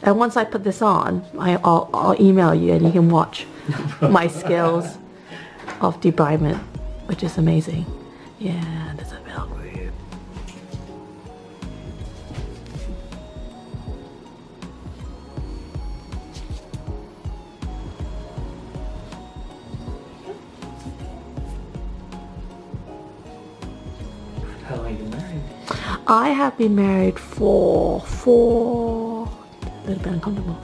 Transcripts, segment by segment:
And once I put this on, I'll email you and you can watch my skills of debridement, which is amazing. Yeah, there's a bell group. How long have you been married? I have been married for a little bit uncomfortable.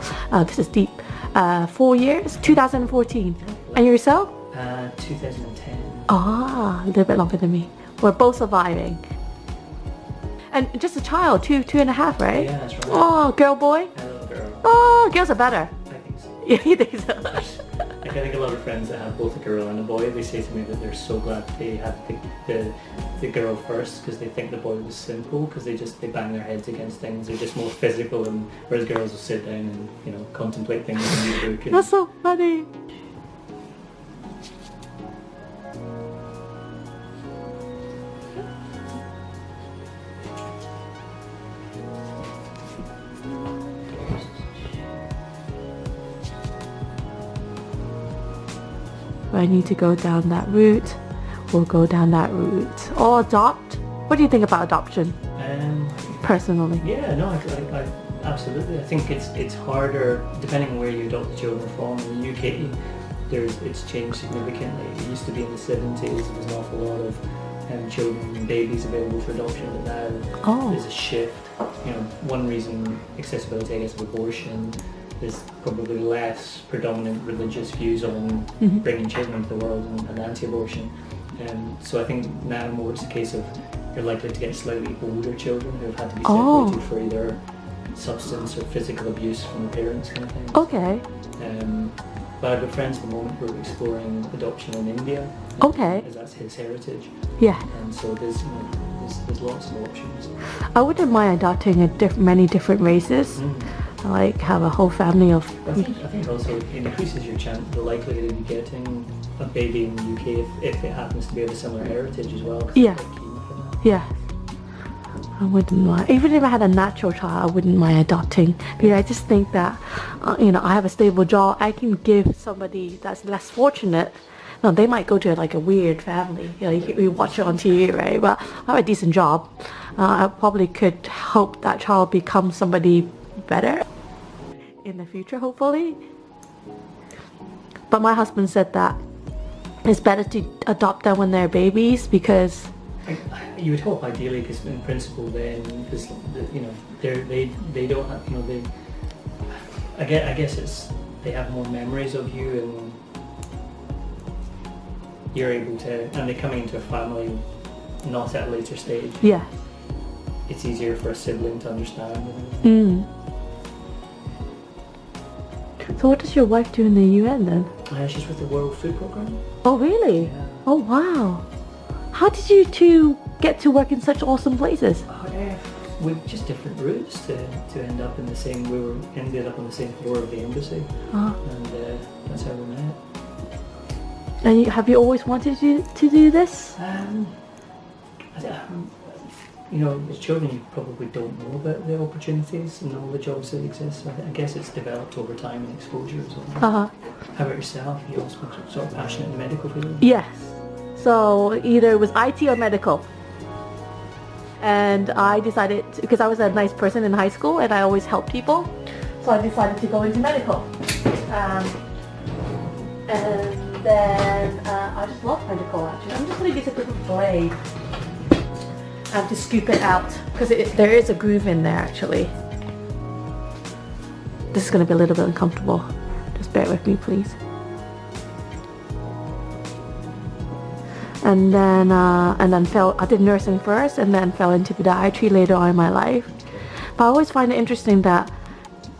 This is deep. 4 years, 2014. And yourself? 2010. Ah, a little bit longer than me. We're both surviving. And just a child, two and a half, right? Yeah, that's right. Oh, girl, boy? A little girl. Oh, girls are better. I think so. Yeah, you think so? I think a lot of friends that have both a girl and a boy, they say to me that they're so glad they had the girl first because they think the boy was simple because they bang their heads against things. They're just more physical, and whereas girls will sit down and contemplate things and read a book. And That's so funny. If I need to go down that route, we'll go down that route. Or adopt. What do you think about adoption, personally? Yeah, no, I absolutely. I think it's harder depending on where you adopt the children from. In the UK, it's changed significantly. It used to be in the 70s. There was an awful lot of children and babies available for adoption, but now there's a shift. One reason accessibility, I guess, of abortion. There's probably less predominant religious views on bringing children into the world and anti-abortion. So I think now more it's a case of you're likely to get slightly older children who have had to be separated for either substance or physical abuse from their parents, kind of thing. Okay. But I've got friends at the moment who are exploring adoption in India. Okay. As that's his heritage. Yeah. And so there's lots of options. I wouldn't mind adopting many different races. Like have a whole family of. I think also it increases your chance, the likelihood of you getting a baby in the UK if it happens to be of a similar heritage as well. Yeah. Yeah. I wouldn't mind. Even if I had a natural child, I wouldn't mind adopting. Because I just think that, I have a stable job. I can give somebody that's less fortunate. No, they might go to like a weird family. You watch it on TV, right? But I have a decent job. I probably could help that child become somebody better in the future, hopefully. But my husband said that it's better to adopt them when they're babies because you would hope ideally, because in principle then, because they don't have, I guess it's they have more memories of you, and you're able to, and they're coming into a family not at a later stage. Yeah. It's easier for a sibling to understand. So what does your wife do in the UN then? She's with the World Food Programme. Oh really? Yeah. Oh wow. How did you two get to work in such awesome places? With just different routes to end up in the same. We ended up on the same floor of the embassy, and that's how we met. And have you always wanted to do this? As children, you probably don't know about the opportunities and all the jobs that exist. I guess it's developed over time and exposure as well. How about yourself? You also sort of passionate in the medical field? Yes. So either it was IT or medical. And I decided, because I was a nice person in high school and I always helped people, so I decided to go into medical. And then I just love medical actually. I'm just going to use a different blade. I have to scoop it out because there is a groove in there actually. This is going to be a little bit uncomfortable. Just bear with me please. And then I did nursing first and then fell into podiatry later on in my life. But I always find it interesting that,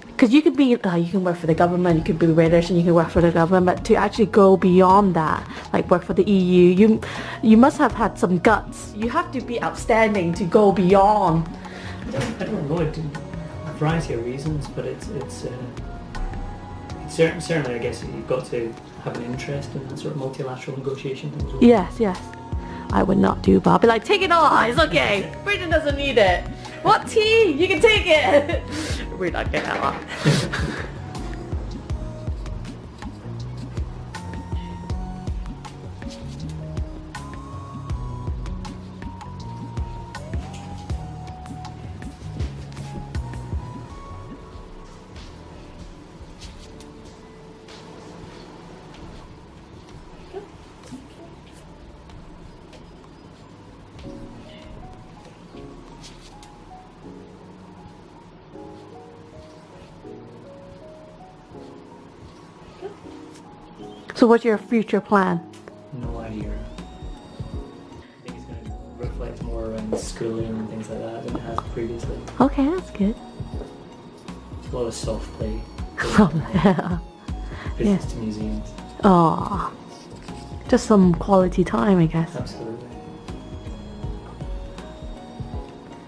because you can work for the government, you could be British and you can work for the government, but to actually go beyond that, like work for the EU, you must have had some guts. You have to be outstanding to go beyond. I don't know, a variety of reasons, but it's certainly I guess you've got to have an interest in that sort of multilateral negotiation thing as well. Yes. I would not do, but I'll be like, take it all, it's okay. Britain doesn't need it. What tea? You can take it. probably not get that up. So what's your future plan? No idea. I think it's going to reflect more around schooling and things like that than it has previously. Okay, that's good. It's a lot of soft play. Yeah. Visits to museums. Oh, just some quality time, I guess. Absolutely.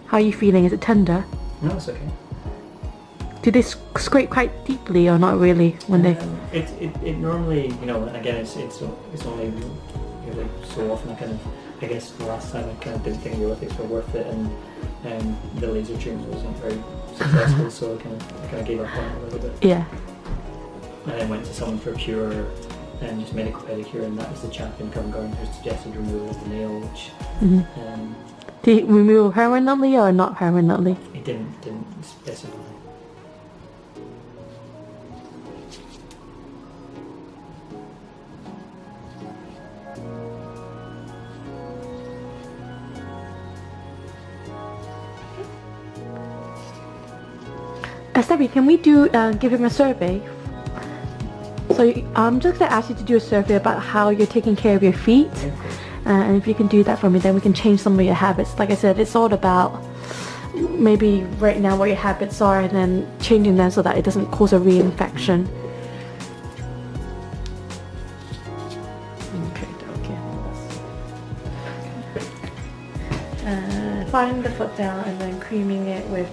How are you feeling? Is it tender? No, it's okay. Do they scrape quite deeply or not really when they? It normally, you know, again, it's only like so often. I guess the last time I kind of didn't think the orthotics were worth it, and the laser treatment wasn't very successful, so I kind of gave up on it a little bit. Yeah. And then went to someone for a cure and just medical pedicure, and that was the chap in Covent Garden who suggested removal of the nail, which Did he remove permanently or not permanently? it didn't specify. Steffi, can we give him a survey? So I'm just going to ask you to do a survey about how you're taking care of your feet. And if you can do that for me, then we can change some of your habits. Like I said, it's all about maybe right now what your habits are and then changing them so that it doesn't cause a reinfection. Find the foot down and then creaming it with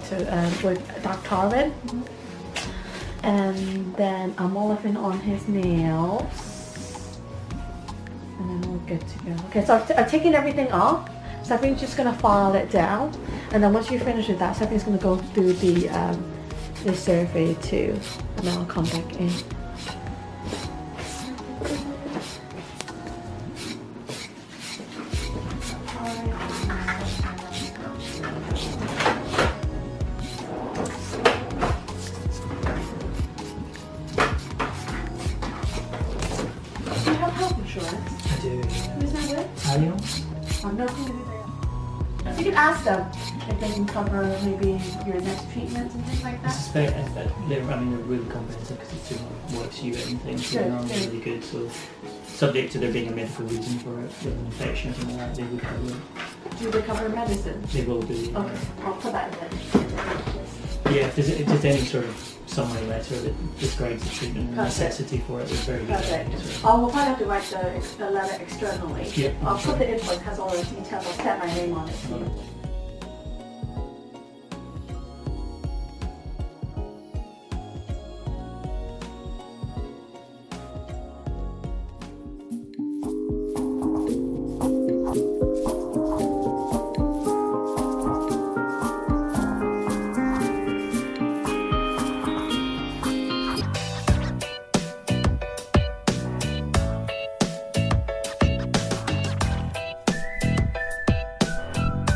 dark tartan, and then I'm olefin on his nails, and then we're good to go. Okay, so I've taken everything off. Stephanie's just gonna file it down, and then once you finish with that, Stephanie's gonna go through the survey too, and then I'll come back in. Marion? You can ask them if they can cover maybe your next treatments and things like I that. suspect they're really comprehensive because it's doing works you and things, so they're normally really good. So, subject to there being a medical reason for it, with an infection or something like that, they would cover it. Do they cover medicine? They will do. Yeah. Okay, I'll put that in there. Yeah, if there's any sort of summary letter that describes the treatment and necessity for it, it's very good. Perfect. We'll probably have to write the letter externally. Yeah. I'll put the invoice, has all the details, I'll set my name on it.